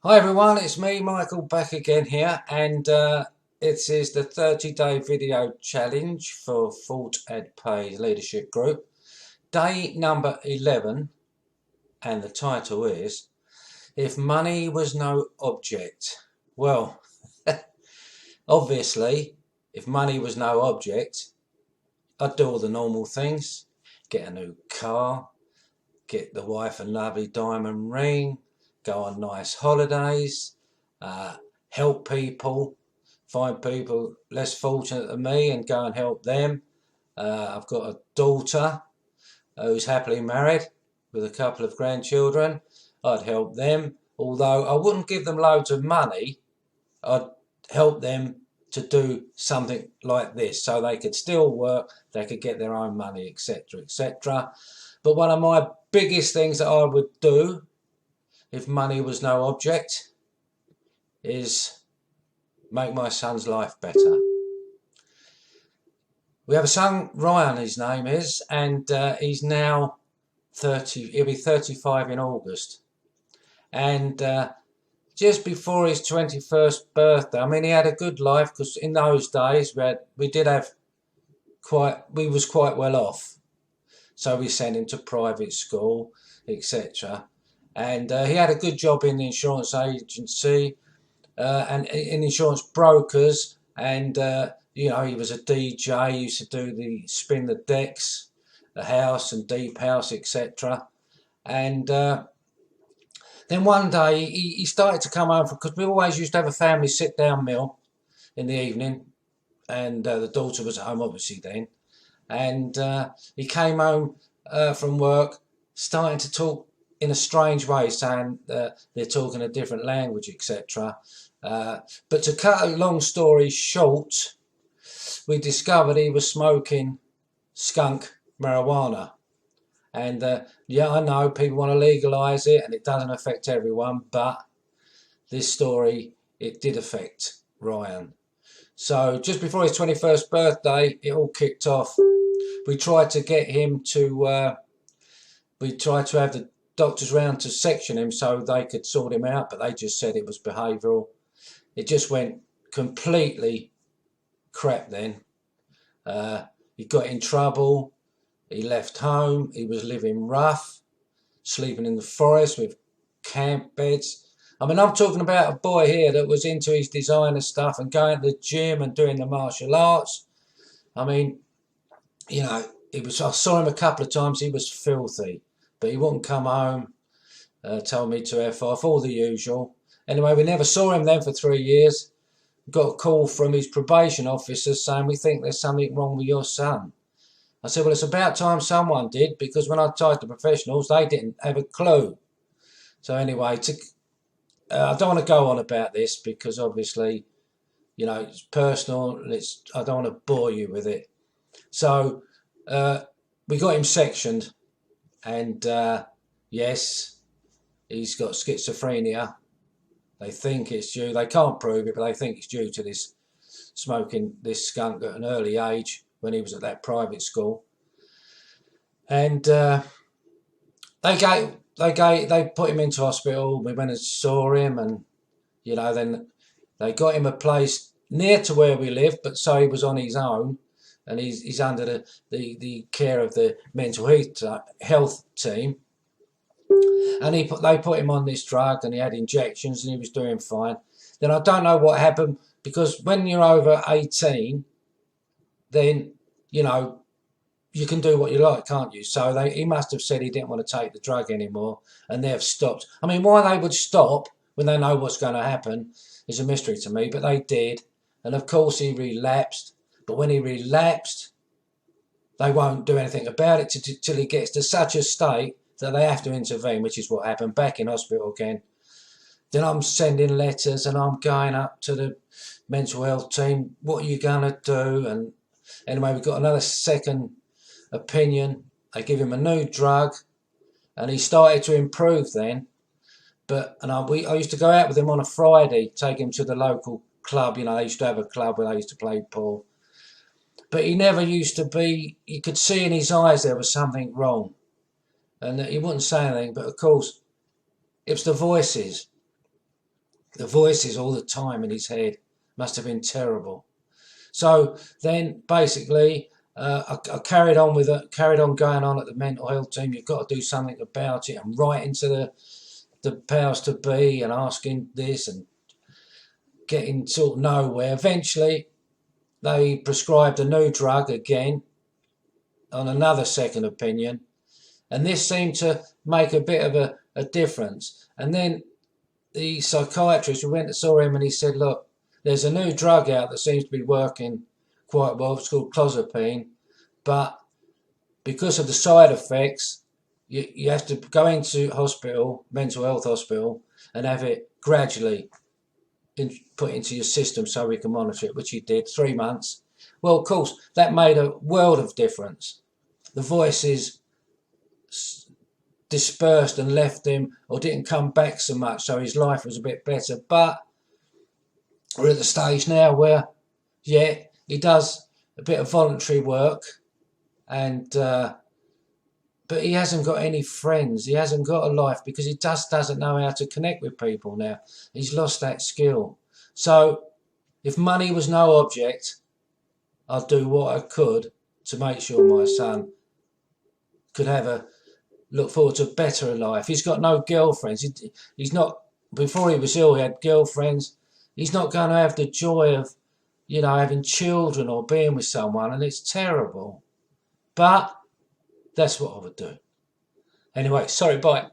Hi everyone, it's me, Michael, back again here, and it is the 30-day video challenge for Thought Ed Pay Leadership Group. Day number 11, and the title is, If Money Was No Object. Well, obviously, if money was no object, I'd do all the normal things. Get a new car, get the wife a lovely diamond ring, go on nice holidays, help people, find people less fortunate than me and go and help them. I've got a daughter who's happily married with a couple of grandchildren. I'd help them, although I wouldn't give them loads of money. I'd help them to do something like this so they could still work, they could get their own money, etc., etc. But one of my biggest things that I would do if money was no object is make my son's life better. We have a son, Ryan his name is, and he's now 30, he'll be 35 in August. And just before his 21st birthday, I mean, he had a good life because in those days we was quite well off. So we sent him to private school, etc. And he had a good job in the insurance agency and in insurance brokers. And, he was a DJ, he used to spin the decks, the house and deep house, etc. And then one day he started to come home because we always used to have a family sit-down meal in the evening. And the daughter was at home, obviously, then. And he came home from work starting to talk in a strange way, saying they're talking a different language, etc. But to cut a long story short, we discovered he was smoking skunk marijuana. And yeah, I know people want to legalise it and it doesn't affect everyone, but this story, it did affect Ryan. So just before his 21st birthday, it all kicked off. We tried to get him to, we tried to have the doctors round to section him so they could sort him out, but they just said it was behavioural. It just went completely crap then. He got in trouble. He left home. He was living rough, sleeping in the forest with camp beds. I mean, I'm talking about a boy here that was into his designer stuff and going to the gym and doing the martial arts. I mean, I saw him a couple of times. He was filthy, but he wouldn't come home. Told me to F off, all the usual. Anyway, we never saw him then for 3 years. Got a call from his probation officer saying, we think there's something wrong with your son. I said, well, it's about time someone did, because when I tried the professionals, they didn't have a clue. So anyway, I don't want to go on about this because obviously, it's personal. I don't want to bore you with it. So we got him sectioned, and yes, he's got schizophrenia. They think it's due. They can't prove it, but they think it's due to this smoking this skunk at an early age when he was at that private school. And they put him into hospital. We went and saw him, and then they got him a place near to where we live, but so he was on his own, and he's under the care of the mental health team. And they put him on this drug, and he had injections, and he was doing fine. Then I don't know what happened, because when you're over 18, then you can do what you like, can't you? So he must have said he didn't want to take the drug anymore, and they've stopped. I mean, why they would stop when they know what's going to happen is a mystery to me, but they did. And of course he relapsed, but when he relapsed, they won't do anything about it till he gets to such a state that they have to intervene, which is what happened, back in hospital again. Then I'm sending letters and I'm going up to the mental health team, what are you going to do? And anyway, we've got another second opinion. They give him a new drug, and he started to improve then. But I used to go out with him on a Friday, take him to the local club. They used to have a club where they used to play pool. But he never used to be. You could see in his eyes there was something wrong, and he wouldn't say anything. But of course, it was the voices. The voices all the time in his head must have been terrible. So then, basically, I carried on with it, carried on going on at the mental health team. You've got to do something about it, and writing to the powers to be and asking this and getting sort of nowhere. Eventually, they prescribed a new drug again on another second opinion, and this seemed to make a bit of a difference. And then the psychiatrist, we went and saw him, and he said, look, there's a new drug out that seems to be working quite well. It's called clozapine, but because of the side effects, you have to go into hospital, mental health hospital, and have it gradually put into your system so we can monitor it, which he did, 3 months. Well, of course, that made a world of difference. The voices dispersed and left him, or didn't come back so much, so his life was a bit better. But we're at the stage now where, yeah, he does a bit of voluntary work, and but he hasn't got any friends. He hasn't got a life because he just doesn't know how to connect with people now. He's lost that skill. So if money was no object, I'd do what I could to make sure my son could look forward to a better life. He's got no girlfriends. He's not, before he was ill, he had girlfriends. He's not going to have the joy of, having children or being with someone, and it's terrible. But that's what I would do. Anyway, sorry, bye.